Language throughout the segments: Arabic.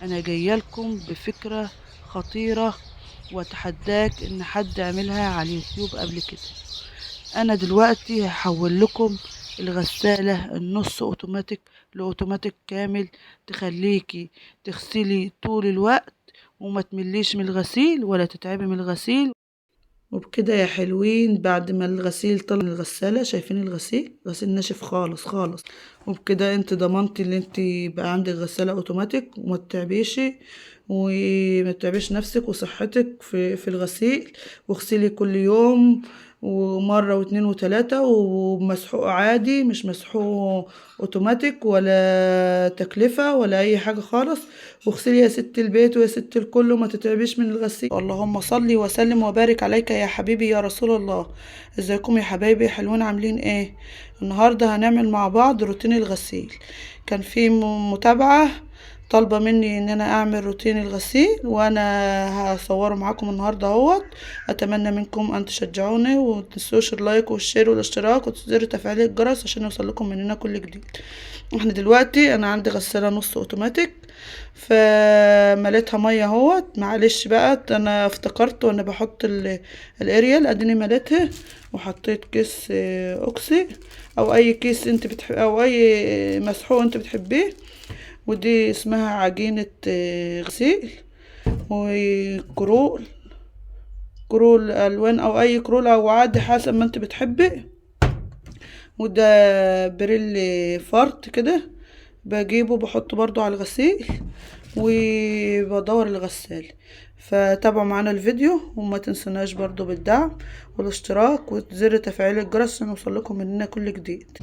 انا جايه لكم بفكره خطيره، واتحداك ان حد يعملها على اليوتيوب قبل كده. انا دلوقتي هحول لكم الغساله النص اوتوماتيك لاوتوماتيك كامل، تخليكي تغسلي طول الوقت وما تمليش من الغسيل ولا تتعبي من الغسيل. وبكده يا حلوين، بعد ما الغسيل طلع من الغسالة، شايفين الغسيل ناشف خالص خالص. وبكده انت ضمنتي ان انت بقى عندك غسالة اوتوماتيك وما تتعبيش نفسك وصحتك في الغسيل. واغسلي كل يوم، ومرة واتنين وتلاتة، ومسحوق عادي مش مسحوق اوتوماتيك ولا تكلفة ولا اي حاجة خالص. واغسلي يا ست البيت ويا ست الكل، وما تتعبيش من الغسيل. اللهم صلي وسلم وبارك عليك يا حبيبي يا رسول الله. ازيكم يا حبايبي حلوين، عاملين ايه؟ النهاردة هنعمل مع بعض روتين الغسيل. كان في متابعة طالبة مني ان انا اعمل روتين الغسيل، وانا هصوره معاكم النهاردة اهوت. اتمنى منكم ان تشجعوني، ومتنسوش اللايك والشير والاشتراك وتزر تفعيل الجرس عشان يوصلكم مننا كل جديد. احنا دلوقتي انا عندي غسالة نص اوتوماتيك، فمليتها ميه اهوت. معلش بقى، انا افتكرت وانا بحط الاريال، اديني مليتها وحطيت كيس اوكسي، او اي كيس انت بتحب، او اي مسحوق انت بتحبيه. ودي اسمها عجينة غسيل، وكرول، كرول الوان او اي كرول او عادي حسب ما انت بتحبي. وده بريل فرط كده، بجيبه بحطه برضو على الغسيل وبدور الغسال. فتابعوا معانا الفيديو، وما تنسوناش برضو بالدعم والاشتراك وزر تفعيل الجرس عشان يوصلكم مننا كل جديد.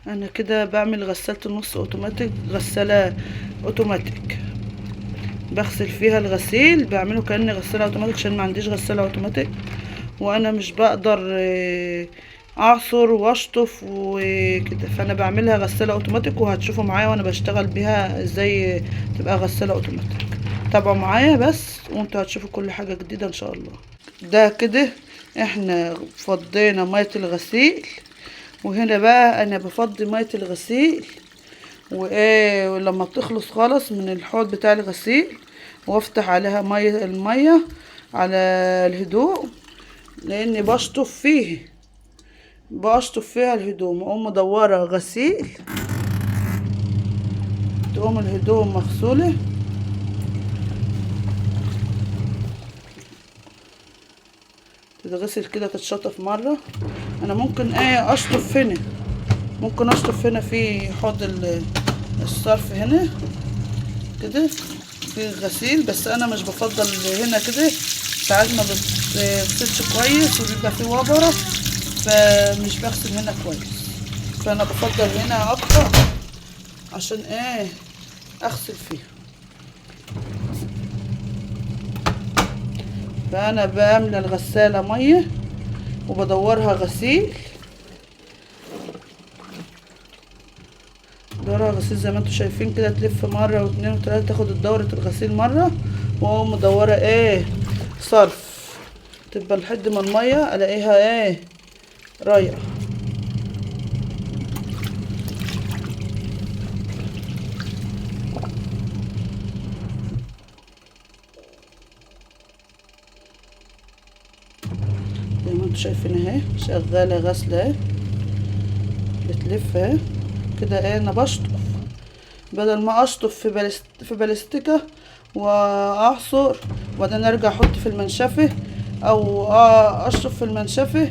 انا كده بعمل غسالة النص اوتوماتيك، غسالة اوتوماتيك بغسل فيها الغسيل، بعمله كأني غسالة اوتوماتيك عشان ما عنديش غسالة اوتوماتيك، وانا مش بقدر اعصر واشطف وكده. فانا بعملها غسالة اوتوماتيك، وهتشوفوا معايا وانا بشتغل بيها ازاي تبقى غسالة اوتوماتيك. تابعوا معايا بس، وانتوا هتشوفوا كل حاجة جديدة ان شاء الله. ده كده احنا فضينا مية الغسيل، وهنا بقى انا بفضي مية الغسيل، وايه، ولما بتخلص خالص من الحوض بتاع الغسيل، وافتح عليها المية على الهدوم، لاني بشطف فيها الهدوم، واقوم مدورة غسيل، تقوم الهدوم مغسولة. تتغسل كده، تتشطف مرة. انا ممكن اشطف هنا، ممكن اشطف هنا في حوض الصرف هنا كده في الغسيل، بس انا مش بفضل هنا كده، ساعات ما بتغسلش كويس وبيبقى فيه وبرة، فمش بغسل هنا كويس. فانا بفضل هنا اكتر عشان اغسل فيها. فانا بملى الغسالة مية وبدورها غسيل، بدورها غسيل زي ما انتوا شايفين كده، تلف مرة واتنين وتلاتة، تاخد دورة الغسيل مرة، واقوم مدورة صرف، تبقى لحد ما المية الاقيها رايقة. انتوا شايفين اهي شغالة غسلة اهي بتلف اهي كده. ايه انا بشطف بدل ما اشطف في بلاستيكة واعصر وبعدين ارجع احط في المنشفة او اشطف في المنشفة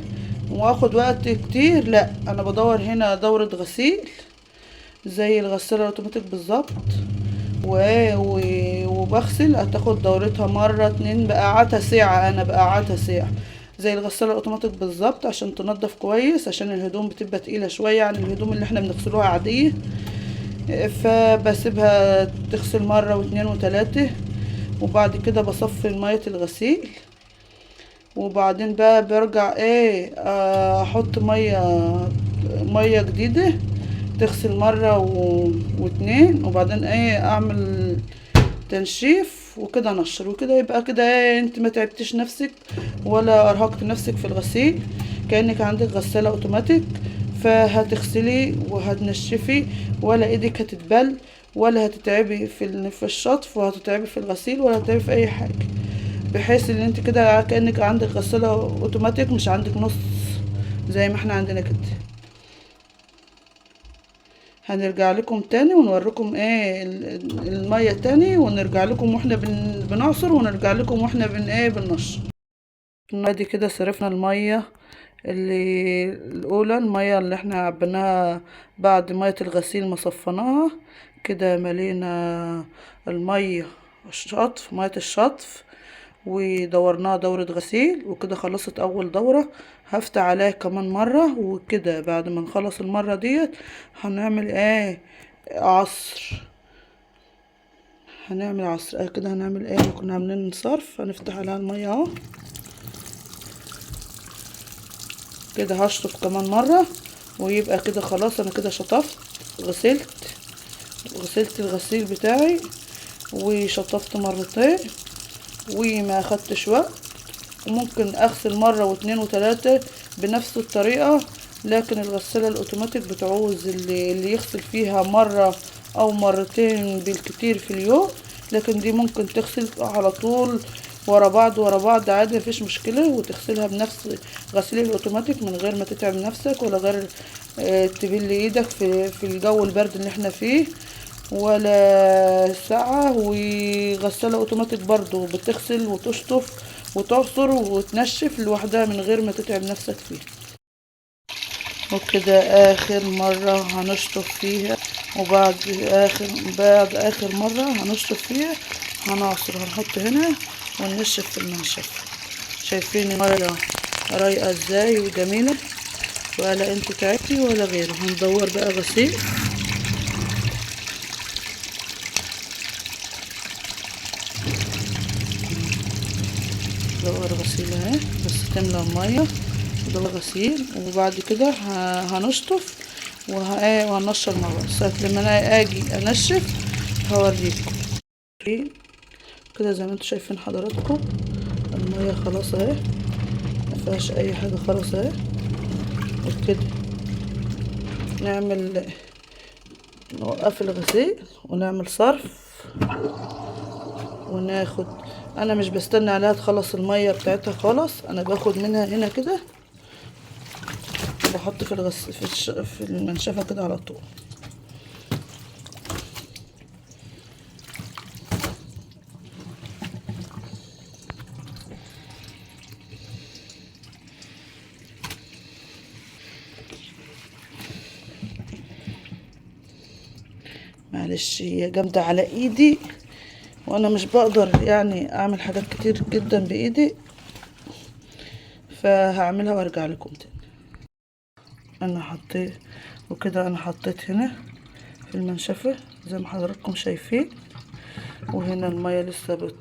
واخد وقت كتير. لا انا بدور هنا دورة غسيل زي الغسالة الاوتوماتيك بالظبط وبغسل هتاخد دورتها مرة اتنين بقعتها ساعة. انا بقعتها ساعة زي الغسالة الاوتوماتيك بالظبط عشان تنضف كويس عشان الهدوم بتبقى تقيلة شوية عن الهدوم اللي احنا بنغسلوها عادية. فبسيبها تغسل مرة واتنين وتلاتة وبعد كده بصفي مية الغسيل وبعدين بقى برجع ايه احط مية جديدة تغسل مرة واتنين وبعدين ايه اعمل تنشيف وكده نشر وكده. يبقى كده ايه انت ما تعبتش نفسك ولا ارهقت نفسك في الغسيل كأنك عندك غسالة اوتوماتيك. فهتغسلي وهتنشفي ولا ايدك هتتبل ولا هتتعبي في الشطف وهتتعبي في الغسيل ولا هتتعبي في اي حاجة بحيث ان انت كده كأنك عندك غسالة اوتوماتيك مش عندك نص زي ما احنا عندنا كده. هنرجع لكم تاني ونوريكم ايه المية تاني ونرجع لكم واحنا بنعصر ونرجع لكم واحنا بننشر. ادي كده صرفنا المية الاولى المية اللي احنا عبيناها بعد مية الغسيل ما صفناها كده ملينا المية الشطف مية الشطف ودورناها دورة غسيل وكده خلصت اول دورة. هفتح عليها كمان مرة وكده بعد ما نخلص المرة ديت هنعمل ايه عصر. هنعمل عصر كده هنعمل ايه كنا عاملين صرف هنفتح عليها المية اهو كده هشطف كمان مرة ويبقى كده خلاص انا كده شطفت غسلت الغسيل بتاعي وشطفت مرتين وما اخدتش وقت وممكن اغسل مرة واتنين وتلاتة بنفس الطريقة. لكن الغسالة الاوتوماتيك بتعوز اللي يغسل فيها مرة او مرتين بالكتير في اليوم. لكن دي ممكن تغسل على طول ورا بعض عادي مفيش مشكلة وتغسلها بنفس غسيل الاوتوماتيك من غير ما تتعب نفسك ولا غير تبل ايدك في الجو البرد اللي احنا فيه ولا ساعة. وغسالة اوتوماتيك برضو بتغسل وتشطف وتعصر وتنشف لوحدها من غير ما تتعب نفسك فيها. وكده اخر مرة هنشطف فيها وبعد اخر مرة هنشطف فيها هنعصر هنحط هنا وننشف في المنشف. شايفين المية رايقة ازاي وجميلة ولا انت تعبتي ولا غيره. هندور بقى غسيل دور غسيل اهي بس تملى المية دور غسيل وبعد كده هنشطف وهنشر مع بعض. ساعة لما انا اجي انشف هوريكم كده زي ما انتوا شايفين حضراتكم المية خلاص اهي مفيهاش اي حاجة خلاص اهي. وكده نوقف الغسيل ونعمل صرف وناخد. انا مش بستنى عليها تخلص المية بتاعتها خالص انا باخد منها هنا كده وبحط في المنشفة كده على طول. معلش هي جامدة على ايدي وانا مش بقدر يعني اعمل حاجات كتير جدا بايدي فهعملها وارجع لكم تاني. انا حطيت وكده انا حطيت هنا في المنشفة زي ما حضراتكم شايفين وهنا المية لسه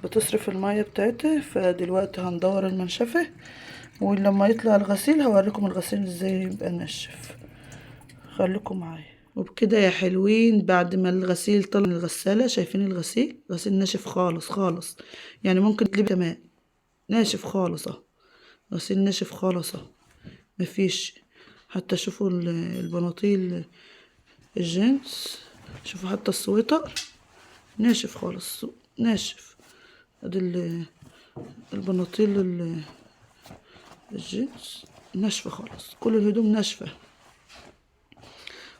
بتصرف المية بتاعتها. فدلوقتي هندور المنشفة ولما يطلع الغسيل هوريكم الغسيل ازاي يبقى نشف. خليكم معايا. وبكده يا حلوين بعد ما الغسيل طلع من الغسالة شايفين الغسيل ناشف خالص يعني ممكن تجيب كمان ناشف خالص اهو غسيل ناشف خالص اهو مفيش. حتى شوفوا البناطيل الجينز شوفوا حتى السويتر ناشف خالص ناشف. ادي البناطيل الجينز ناشفة خالص، كل الهدوم ناشفة.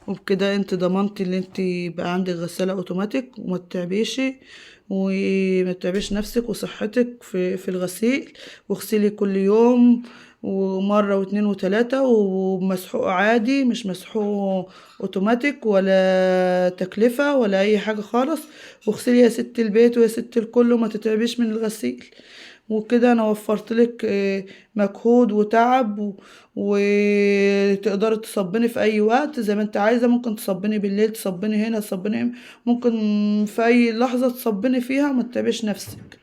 وبكده انت ضمنتي ان انت يبقى عندك غسالة اوتوماتيك وما تتعبيش نفسك وصحتك في الغسيل. واغسلي كل يوم، ومرة واتنين وتلاتة، ومسحوق عادي مش مسحوق اوتوماتيك ولا تكلفة ولا اي حاجة خالص. واغسلي يا ست البيت ويا ست الكل، وما تتعبيش من الغسيل. وكده انا وفرت لك مجهود وتعب وتقدري تصبني في اي وقت زي ما انت عايزه. ممكن تصبني بالليل، تصبني هنا، تصبني ممكن في اي لحظه تصبني فيها، وما تتعبيش نفسك.